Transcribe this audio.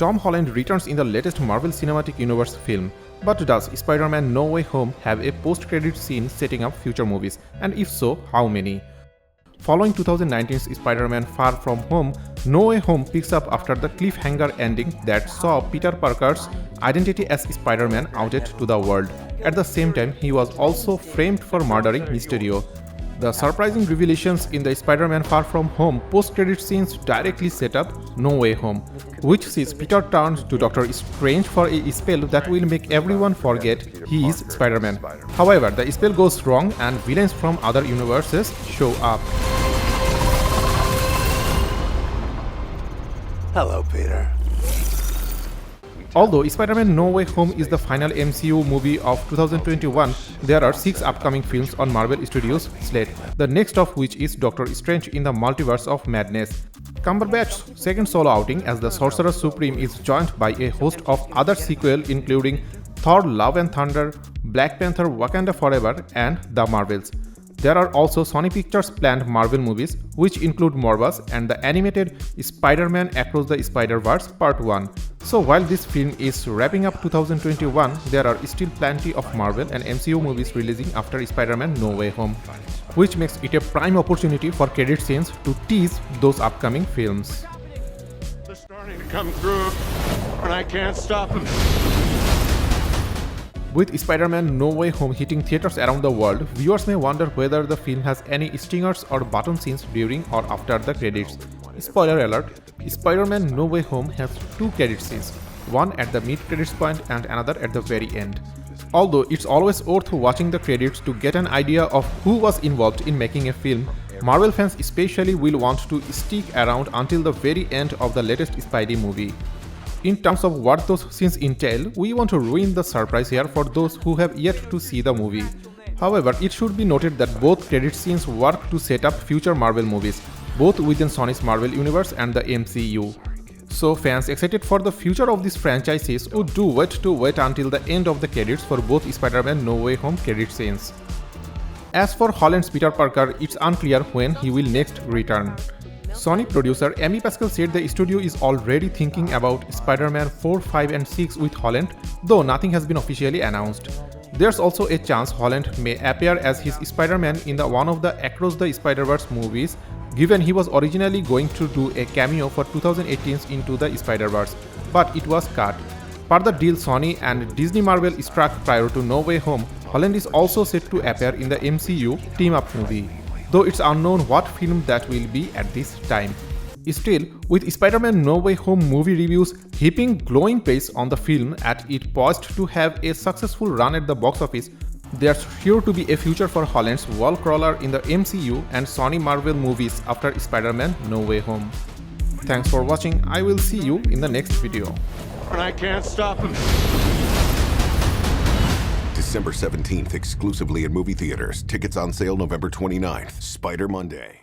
Tom Holland returns in the latest Marvel Cinematic Universe film. But does Spider-Man No Way Home have a post-credit scene setting up future movies? And if so, how many? Following 2019's Spider-Man Far From Home, No Way Home picks up after the cliffhanger ending that saw Peter Parker's identity as Spider-Man outed to the world. At the same time, he was also framed for murdering Mysterio. The surprising revelations in the Spider-Man Far From Home post-credit scenes directly set up No Way Home, which sees Peter turn to Doctor Strange for a spell that will make everyone forget he is Spider-Man. However, the spell goes wrong and villains from other universes show up. Hello, Peter. Although Spider-Man No Way Home is the final MCU movie of 2021, there are 6 upcoming films on Marvel Studios' slate, the next of which is Doctor Strange in the Multiverse of Madness. Cumberbatch's second solo outing as the Sorcerer Supreme is joined by a host of other sequels including Thor: Love and Thunder, Black Panther: Wakanda Forever, and The Marvels. There are also Sony Pictures planned Marvel movies, which include Morbius and the animated Spider-Man Across the Spider-Verse Part 1. So while this film is wrapping up 2021, there are still plenty of Marvel and MCU movies releasing after Spider-Man No Way Home, which makes it a prime opportunity for credit scenes to tease those upcoming films. They're starting to come through, and I can't stop them. With Spider-Man No Way Home hitting theaters around the world, viewers may wonder whether the film has any stingers or button scenes during or after the credits. Spoiler alert, Spider-Man No Way Home has 2 credit scenes, one at the mid-credits point and another at the very end. Although it's always worth watching the credits to get an idea of who was involved in making a film, Marvel fans especially will want to stick around until the very end of the latest Spidey movie. In terms of what those scenes entail, we want to ruin the surprise here for those who have yet to see the movie. However, it should be noted that both credit scenes work to set up future Marvel movies, both within Sony's Marvel Universe and the MCU. So fans excited for the future of these franchises would do wait until the end of the credits for both Spider-Man No Way Home credit scenes. As for Holland's Peter Parker, it's unclear when he will next return. Sony producer Amy Pascal said the studio is already thinking about Spider-Man 4, 5 and 6 with Holland, though nothing has been officially announced. There's also a chance Holland may appear as his Spider-Man in one of the Across the Spider-Verse movies, given he was originally going to do a cameo for 2018's Into the Spider-Verse, but it was cut. Per the deal Sony and Disney Marvel struck prior to No Way Home, Holland is also set to appear in the MCU team-up movie, though it's unknown what film that will be at this time. Still, with Spider-Man No Way Home movie reviews heaping glowing praise on the film and it poised to have a successful run at the box office, there's sure to be a future for Holland's wall crawler in the MCU and Sony Marvel movies after Spider-Man No Way Home. Thanks for watching, I will see you in the next video. And I can't stop them. December 17th, exclusively in movie theaters. Tickets on sale November 29th. Spider Monday.